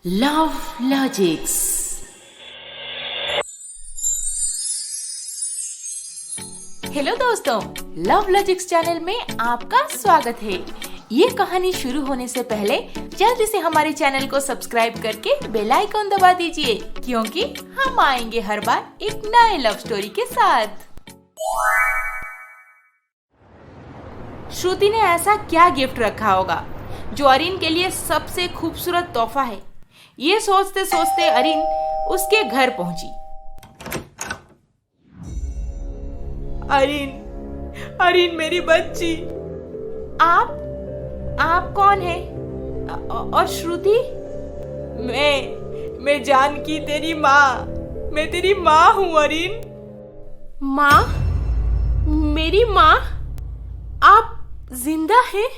Love logics. Hello दोस्तों, love logics channel में आपका स्वागत है। ये कहानी शुरू होने से पहले जल्दी से हमारे चैनल को सब्सक्राइब करके बेल आइकन दबा दीजिए, क्योंकि हम आएंगे हर बार एक नए लव स्टोरी के साथ। श्रुति ने ऐसा क्या गिफ्ट रखा होगा जो अरिन के लिए सबसे खूबसूरत तोहफा है? ये सोचते सोचते अरिन उसके घर पहुंची। अरिन मेरी बच्ची, आप कौन है? और श्रुति? मैं जानकी, तेरी माँ। मैं तेरी माँ हूँ अरिन। माँ? मेरी माँ? आप जिंदा हैं?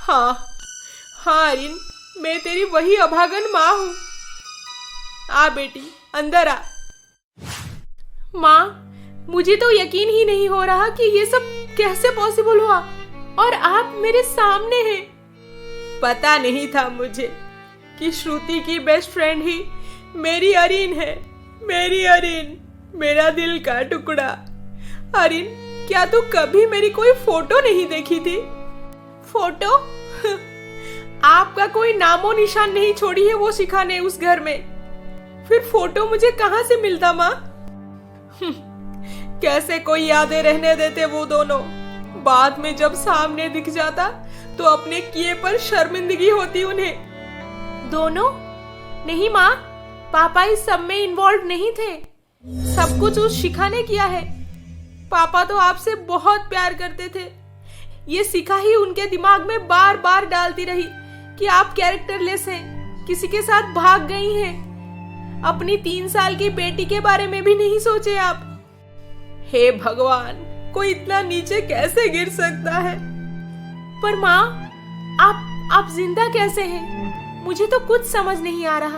हाँ अरिन, मैं तेरी वही अभागन माँ हूँ। आ बेटी, अंदर आ। माँ, मुझे तो यकीन ही नहीं हो रहा कि ये सब कैसे पॉसिबल हुआ, और आप मेरे सामने हैं। पता नहीं था मुझे कि श्रुति की बेस्ट फ्रेंड ही मेरी अरिन है। मेरी अरिन, मेरा दिल का टुकड़ा। अरिन, क्या तू कभी मेरी कोई फोटो नहीं देखी थी? फोटो? आपका कोई नामो निशान नहीं छोड़ी है वो शिखा उस घर में। फिर फोटो मुझे कहां से मिलता माँ? कैसे कोई यादें रहने देते वो दोनों। बाद में जब सामने दिख जाता तो अपने किए पर शर्मिंदगी होती उन्हें। दोनों? नहीं माँ, पापा इस सब में इन्वॉल्व नहीं थे। सब कुछ उस शिखा ने किया है। पापा तो आपसे बहुत प्यार करते थे। ये शिखा ही उनके दिमाग में बार बार डालती रही कि आप कैरेक्टरलेस हैं, किसी के साथ भाग गई हैं। अपनी 3 साल की बेटी के बारे में भी नहीं सोचे आप। हे भगवान, कोई इतना नीचे कैसे गिर सकता है? पर माँ, आप जिंदा कैसे हैं? मुझे तो कुछ समझ नहीं आ रहा।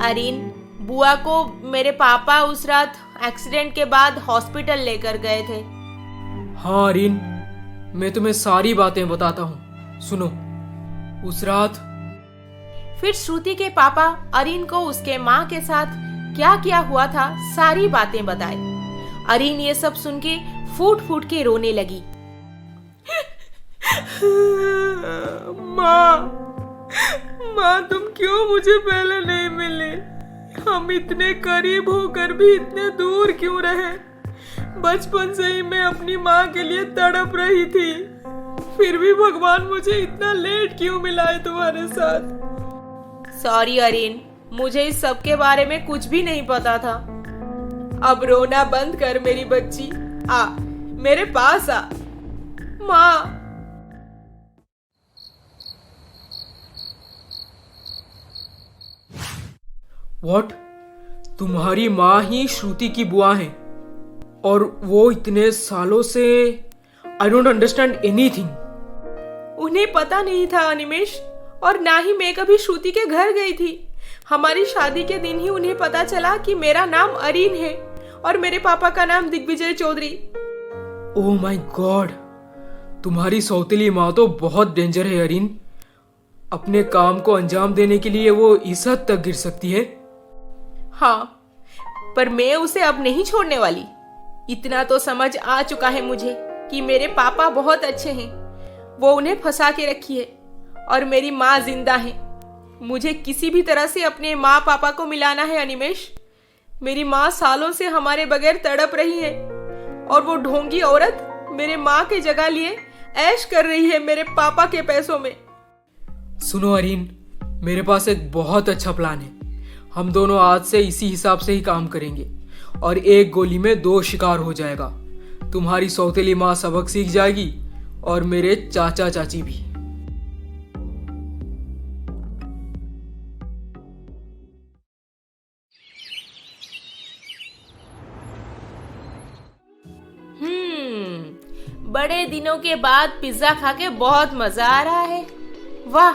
अरिन, बुआ को मेरे पापा उस रात एक्सीडेंट के बाद हॉस्पिटल लेकर गए थे। हाँ अरिन, मैं तुम्हें सारी बातें बताता हूँ, सुनो। उस रात फिर श्रुति के पापा अरिन को उसके माँ के साथ क्या क्या हुआ था सारी बातें बताई। अरिन ये सब सुन के फूट फूट के रोने लगी। माँ, तुम क्यों मुझे पहले नहीं मिली? हम इतने करीब होकर भी इतने दूर क्यों रहे? बचपन से ही मैं अपनी माँ के लिए तड़प रही थी। फिर भी भगवान मुझे इतना लेट क्यों मिला है तुम्हारे साथ? सॉरी अरिन, मुझे इस सब के बारे में कुछ भी नहीं पता था। अब रोना बंद कर मेरी बच्ची। आ, मेरे पास आ। माँ। व्हाट? तुम्हारी माँ ही श्रुति की बुआ है, और वो इतने सालों से? I don't understand anything. उन्हें पता नहीं था अनिमेश, और ना ही मैं कभी श्रुति के घर गई थी। हमारी शादी के दिन ही उन्हें पता चला कि मेरा नाम अरिन है और मेरे पापा का नाम Digvijay Chaudhary. Oh my God, तुम्हारी सौतेली माँ तो बहुत डेंजर है अरिन। अपने काम को अंजाम देने के लिए वो इस हद तक गिर सकती है। हाँ, पर मैं उसे अब नहीं छोड़ने वाली। इतना तो समझ आ चुका है मुझे कि मेरे पापा बहुत अच्छे हैं। वो उन्हें फंसा के रखी है, और मेरी माँ जिंदा है। मुझे किसी भी तरह से अपने माँ पापा को मिलाना है अनिमेश। मेरी माँ सालों से हमारे बगैर तड़प रही है, और वो ढोंगी औरत मेरे माँ की जगह लिए ऐश कर रही है मेरे पापा के पैसों में। सुनो अरिन, मेरे पास एक बहुत अच्छा प्लान है। हम दोनों आज से इसी हिसाब से ही काम करेंगे, और एक गोली में 2 शिकार हो जाएगा। तुम्हारी सौतेली माँ सबक सीख जाएगी, और मेरे चाचा चाची भी। बड़े दिनों के बाद पिज्जा खा के बहुत मजा आ रहा है। वाह,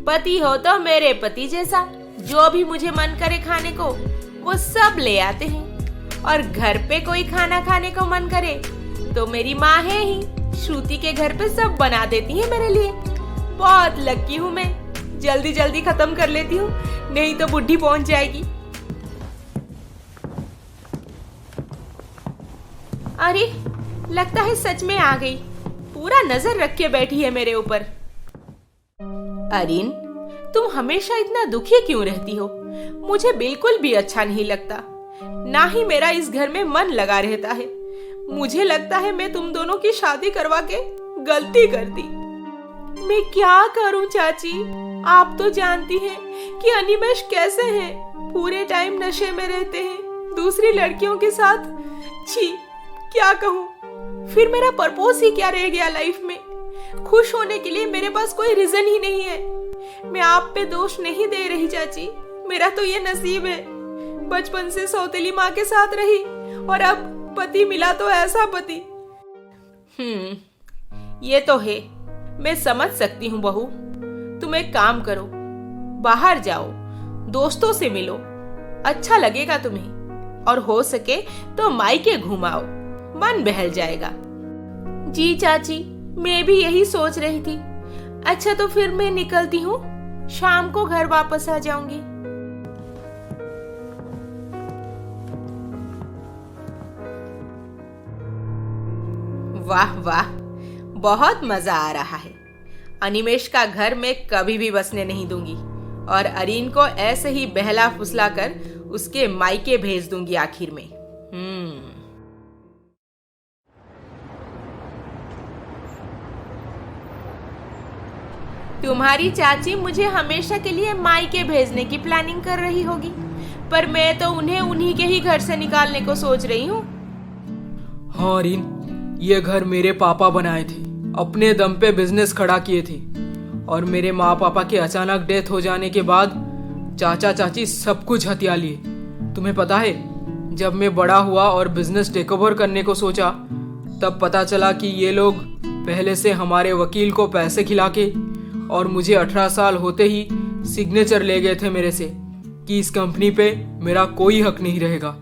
पति हो तो मेरे पति जैसा। जो भी मुझे मन करे खाने को वो सब ले आते हैं, और घर पे कोई खाना खाने को मन करे तो मेरी माँ है ही, श्रुति के घर पे सब बना देती है मेरे लिए। बहुत लकी हूँ मैं। जल्दी जल्दी खत्म कर लेती हूँ, नहीं तो बुढ़ी पहुंच जाएगी। अरे लगता है सच में आ गई, पूरा नजर रख के बैठी है मेरे ऊपर। अरीन, तुम हमेशा इतना दुखी क्यों रहती हो? मुझे बिल्कुल भी अच्छा नहीं लगता, ना ही मेरा इस घर में मन लगा रहता है। मुझे लगता है मैं तुम दोनों की शादी करवा के गलती कर दी। मैं क्या करूं चाची? आप तो जानती हैं कि अनिमेष कैसे हैं, पूरे टाइम नशे में रहते हैं, दूसरी लड़कियों के साथ। छी, क्या कहूं? फिर मेरा पर्पस ही क्या रह गया लाइफ में? खुश होने के लिए मेरे पास कोई रीजन ही नहीं है। मैं आप पे दोष नहीं दे रही चाची, मेरा तो ये नसीब है, बचपन से सौतेली माँ के साथ रही और अब पति मिला तो ऐसा पति। ये तो है, मैं समझ सकती हूँ बहू। तुम एक काम करो, बाहर जाओ, दोस्तों से मिलो, अच्छा लगेगा तुम्हें, और हो सके तो मायके घुमाओ, मन बहल जाएगा। जी चाची, मैं भी यही सोच रही थी। अच्छा तो फिर मैं निकलती हूँ, शाम को घर वापस आ जाऊंगी। वाह वाह, बहुत मजा आ रहा है। अनिमेष का घर मैं कभी भी बसने नहीं दूंगी और अरीन को ऐसे ही बहला फुसला कर उसके मायके भेज दूंगी आखिर में। तुम्हारी चाची मुझे हमेशा के लिए मायके भेजने की प्लानिंग कर रही होगी, पर मैं तो उन्हें उन्हीं के ही घर से निकालने को सोच रही हूँ। हाँ अरीन, ये घर मेरे पापा बनाए थे, अपने दम पे बिजनेस खड़ा किए थे, और मेरे माँ पापा के अचानक डेथ हो जाने के बाद चाचा चाची सब कुछ हथिया लिए। तुम्हें पता है, जब मैं बड़ा हुआ और बिजनेस टेक ओवर करने को सोचा, तब पता चला कि ये लोग पहले से हमारे वकील को पैसे खिला के और मुझे 18 साल होते ही सिग्नेचर ले गए थे मेरे से कि इस कंपनी पे मेरा कोई हक नहीं रहेगा।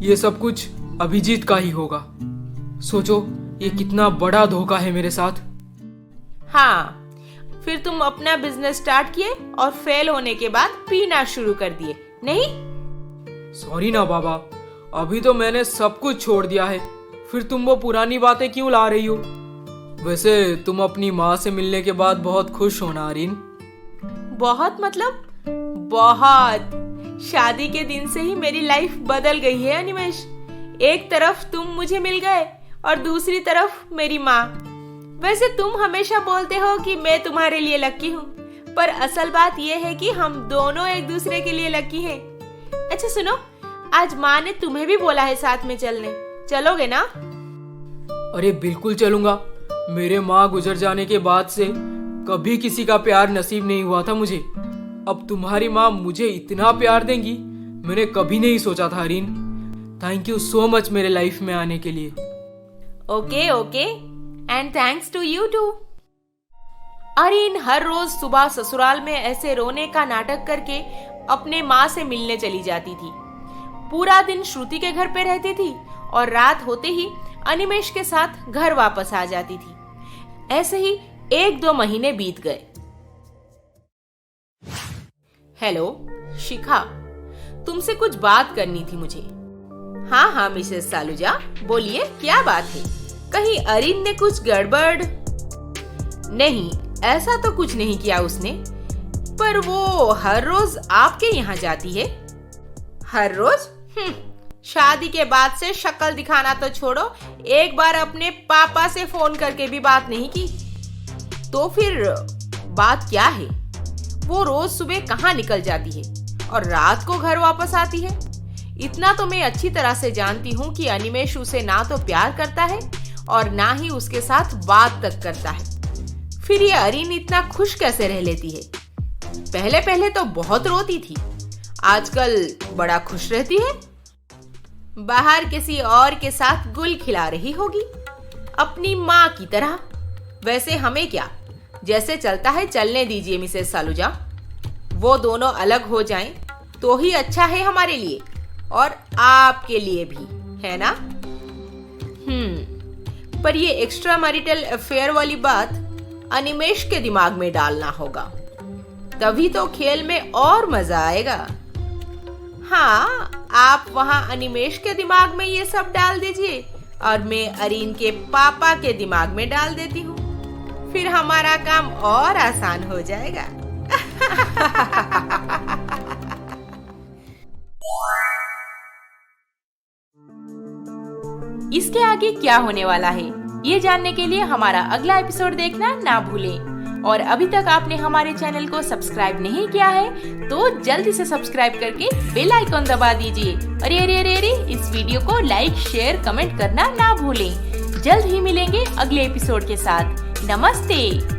ये सब कुछ अभिजीत का ही होगा। सोचो ये कितना बड़ा धोखा है मेरे साथ। हाँ, फिर तुम अपना बिजनेस स्टार्ट किए और फेल होने के बाद पीना शुरू कर दिए, नहीं? सॉरी ना बाबा, अभी तो मैंने सब कुछ छोड़ दिया है, फिर तुम वो पुरानी बातें क्यों ला रही हो? वैसे तुम अपनी माँ से मिलने के बाद बहुत खुश हो ना अरीन? बहुत मतलब बहुत। शादी के दिन से ही मेरी लाइफ बदल गई है अनिमेष। एक तरफ तुम मुझे मिल गए और दूसरी तरफ मेरी माँ। वैसे तुम हमेशा बोलते हो कि मैं तुम्हारे लिए लकी हूँ, पर असल बात यह है कि हम दोनों एक दूसरे के लिए लकी हैं। अच्छा सुनो, आज माँ ने तुम्हें भी बोला है साथ में चलने, चलोगे ना? अरे बिल्कुल चलूंगा। मेरे माँ गुजर जाने के बाद से कभी किसी का प्यार नसीब नहीं हुआ था मुझे। अब तुम्हारी माँ मुझे इतना प्यार देंगी, मैंने कभी नहीं सोचा था Areen. Thank you so much मेरे लाइफ में आने के लिए। Okay okay, and thanks to you too. Areen हर रोज सुबह ससुराल में ऐसे रोने का नाटक करके अपने माँ से मिलने चली जाती थी। पूरा दिन श्रुति के घर पे रहती थी और रात होते ही अनिमेष के साथ घर वापस आ जाती थी। ऐसे ही 1-2 महीने बीत गए। हेलो शिखा, तुमसे कुछ बात करनी थी मुझे। हाँ हाँ मिसेस सालूजा, बोलिए क्या बात है? कहीं अरीन ने कुछ गड़बड़? नहीं, ऐसा तो कुछ नहीं किया उसने, पर वो हर रोज आपके यहाँ जाती है। हर रोज? शादी के बाद से शक्ल दिखाना तो छोड़ो, एक बार अपने पापा से फोन करके भी बात नहीं की। तो फिर बात क्या है? वो रोज सुबह कहाँ निकल जाती है और रात को घर वापस आती है? इतना तो मैं अच्छी तरह से जानती हूँ कि अनिमेष उसे ना तो प्यार करता है और ना ही उसके साथ बात तक करता है। फिर ये अरीन इतना खुश कैसे रह लेती है? पहले पहले तो बहुत रोती थी, आजकल बड़ा खुश रहती है। बाहर किसी और के साथ गुल खिला रही होगी, अपनी माँ की तरह। वैसे हमें क्या, जैसे चलता है चलने दीजिए मिसेस सालूजा। वो दोनों अलग हो जाएं तो ही अच्छा है हमारे लिए और आपके लिए भी, है ना? पर ये एक्स्ट्रा मैरिटल अफेयर वाली बात अनिमेष के दिमाग में डालना होगा। तभी तो खेल में और मजा आएगा। हाँ, आप वहाँ अनिमेश के दिमाग में ये सब डाल दीजिए और मैं अरीन के पापा के दिमाग में डाल देती हूँ। फिर हमारा काम और आसान हो जाएगा। इसके आगे क्या होने वाला है, ये जानने के लिए हमारा अगला एपिसोड देखना ना भूलें। और अभी तक आपने हमारे चैनल को सब्सक्राइब नहीं किया है तो जल्दी से सब्सक्राइब करके बेल आइकॉन दबा दीजिए। अरे अरे अरे अरे, इस वीडियो को लाइक, शेयर, कमेंट करना ना भूलें। जल्द ही मिलेंगे अगले एपिसोड के साथ। नमस्ते।